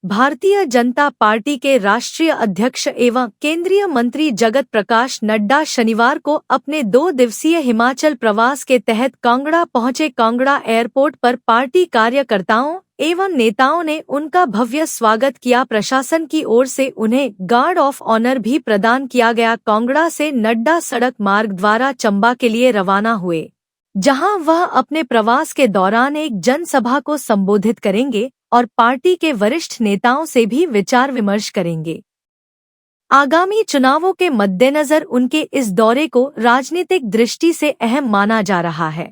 Bharatiya Janata party के राष्ट्रीय अध्यक्ष एवं केंद्रीय मंत्री जगत प्रकाश नड्डा शनिवार को अपने 2 दिवसीय हिमाचल प्रवास के तहत कांगड़ा पहुंचे। कांगड़ा एयरपोर्ट पर पार्टी कार्यकर्ताओं एवं नेताओं ने उनका भव्य स्वागत किया। प्रशासन की ओर से उन्हें गार्ड ऑफ ऑनर भी प्रदान किया गया। कांगड़ा से नड्डा सड़क मार्ग द्वारा चंबा के लिए रवाना हुए, जहां वह अपने प्रवास के दौरान एक जनसभा को संबोधित करेंगे और पार्टी के वरिष्ठ नेताओं से भी विचार विमर्श करेंगे। आगामी चुनावों के मद्देनजर उनके इस दौरे को राजनीतिक दृष्टि से अहम माना जा रहा है।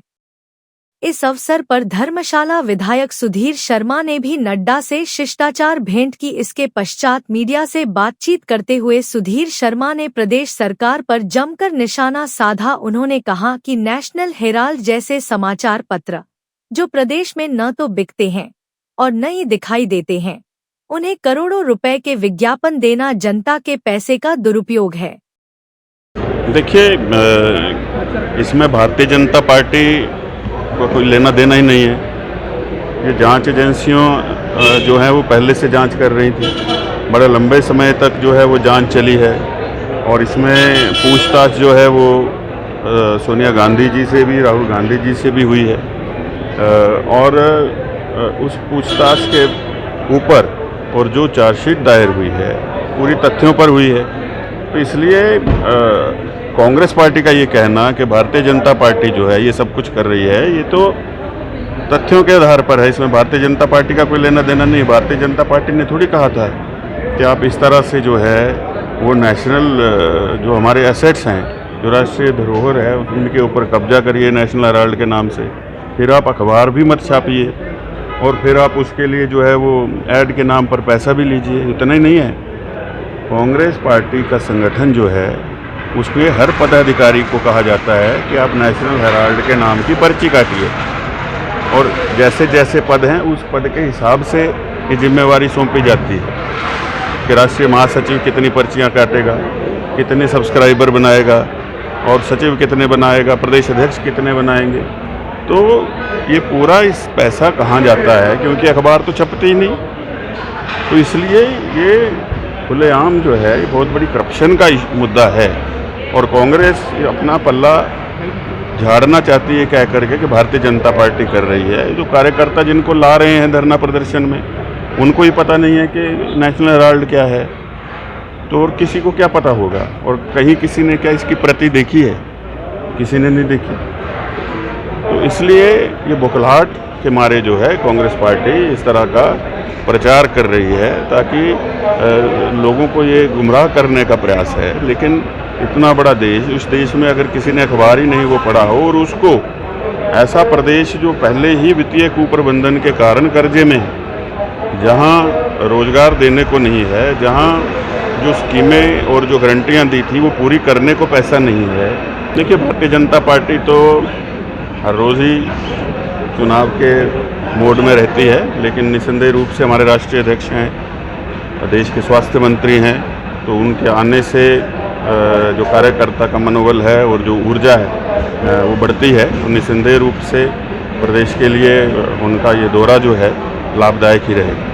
इस अवसर पर धर्मशाला विधायक सुधीर शर्मा ने भी नड्डा से शिष्टाचार भेंट की। इसके पश्चात मीडिया से बातचीत करते हुए सुधीर शर्मा ने प्रदेश सरकार पर जमकर निशाना साधा। उन्होंने कहा कि नेशनल हेराल्ड जैसे समाचार पत्र, जो प्रदेश में न तो बिकते हैं और न ही दिखाई देते हैं, उन्हें करोड़ों रुपए के विज्ञापन देना जनता के पैसे का दुरुपयोग है। देखिए, इसमें भारतीय जनता पार्टी को कोई लेना देना ही नहीं है। ये जांच एजेंसियों जो है वो पहले से जांच कर रही थी, बड़े लंबे समय तक जो है वो जांच चली है और इसमें पूछताछ जो है वो सोनिया गांधी जी से भी, राहुल गांधी जी से भी हुई है और उस पूछताछ के ऊपर और जो चार्जशीट दायर हुई है पूरी तथ्यों पर हुई है। तो इसलिए कांग्रेस पार्टी का ये कहना कि भारतीय जनता पार्टी जो है ये सब कुछ कर रही है, ये तो तथ्यों के आधार पर है। इसमें भारतीय जनता पार्टी का कोई लेना देना नहीं। भारतीय जनता पार्टी ने थोड़ी कहा था कि आप इस तरह से जो है वो नेशनल जो हमारे एसेट्स हैं, जो राष्ट्रीय धरोहर है, उनके ऊपर कब्जा करिए नेशनल हेराल्ड के नाम से, फिर आप अखबार भी मत छापिए और फिर आप उसके लिए जो है वो ऐड के नाम पर पैसा भी लीजिए। इतना ही नहीं है, कांग्रेस पार्टी का संगठन जो है उसके हर पदाधिकारी को कहा जाता है कि आप नेशनल हेराल्ड के नाम की पर्ची काटिए और जैसे जैसे पद हैं उस पद के हिसाब से ये जिम्मेवारी सौंपी जाती है कि राष्ट्रीय महासचिव कितनी पर्चियां काटेगा, कितने सब्सक्राइबर बनाएगा और सचिव कितने बनाएगा, प्रदेश अध्यक्ष कितने बनाएंगे। तो ये पूरा इस पैसा कहाँ जाता है, क्योंकि अखबार तो छपते ही नहीं। तो इसलिए ये खुलेआम जो है ये बहुत बड़ी करप्शन का मुद्दा है और कांग्रेस अपना पल्ला झाड़ना चाहती है कह करके कि भारतीय जनता पार्टी कर रही है। जो कार्यकर्ता जिनको ला रहे हैं धरना प्रदर्शन में, उनको ही पता नहीं है कि नेशनल हेराल्ड क्या है, तो और किसी को क्या पता होगा। और कहीं किसी ने क्या इसकी प्रति देखी है, किसी ने नहीं देखी। तो इसलिए ये बौखलाहट के मारे जो है कांग्रेस पार्टी इस तरह का प्रचार कर रही है ताकि लोगों को ये गुमराह करने का प्रयास है। लेकिन इतना बड़ा देश, उस देश में अगर किसी ने अखबार ही नहीं वो पढ़ा हो और उसको ऐसा प्रदेश जो पहले ही वित्तीय कुप्रबंधन के कारण कर्जे में है, जहां रोजगार देने को नहीं है, जहां जो स्कीमें और जो गारंटियां दी थी वो पूरी करने को पैसा नहीं है। देखिए, भारतीय जनता पार्टी तो हर रोज़ ही चुनाव के मोड में रहती है, लेकिन निसंदेह रूप से हमारे राष्ट्रीय अध्यक्ष हैं, देश के स्वास्थ्य मंत्री हैं, तो उनके आने से जो कार्यकर्ता का मनोबल है और जो ऊर्जा है वो बढ़ती है। तो निसंदेह रूप से प्रदेश के लिए उनका ये दौरा जो है लाभदायक ही रहेगा।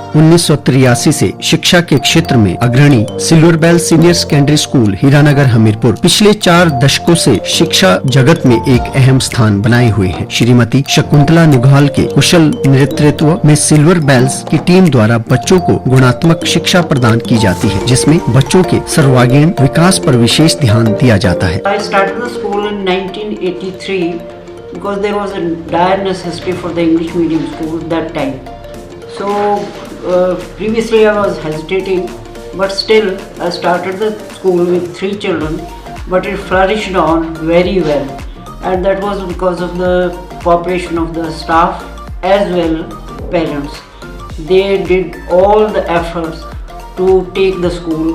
1983 से शिक्षा के क्षेत्र में अग्रणी silver bell senior secondary school Hiranagar Hamirpur पिछले 4 दशकों से शिक्षा जगत में एक अहम स्थान बनाए हुए है। श्रीमती शकुंतला निघाल के कुशल नेतृत्व में सिल्वर बेल्स की टीम द्वारा बच्चों को गुणात्मक शिक्षा प्रदान की जाती है, जिसमें बच्चों के सर्वांगीण विकास पर विशेष ध्यान दिया जाता है। I started the school in 1983 because there was a dire necessity for the English medium school that time. So previously I was hesitating, but still I started the school with 3 children, but it flourished on very well, and that was because of the cooperation of the staff as well parents. They did all the efforts to take the school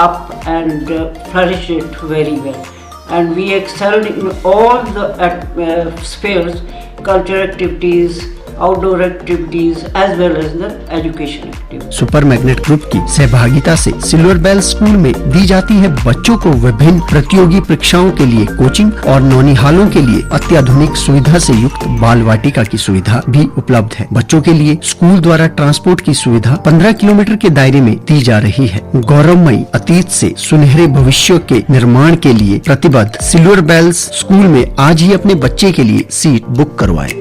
up and flourish it very well, and we excelled in all the spheres, cultural activities, outdoor activities as well as the education activities. Super magnet group की सहभागिता से silver bell school में दी जाती है बच्चों को विभिन्न प्रतियोगी परीक्षाओं के लिए कोचिंग और नौनिहालों के लिए अत्याधुनिक सुविधा से युक्त बाल वाटिका की सुविधा भी उपलब्ध है। बच्चों के लिए स्कूल द्वारा ट्रांसपोर्ट की सुविधा 15 किलोमीटर के दायरे में दी जा रही है। गौरवमयी अतीत से सुनहरे भविष्य के निर्माण के लिए प्रतिबद्ध सिल्वर बेल्स स्कूल में आज ही अपने बच्चे के लिए सीट बुक करवाएं।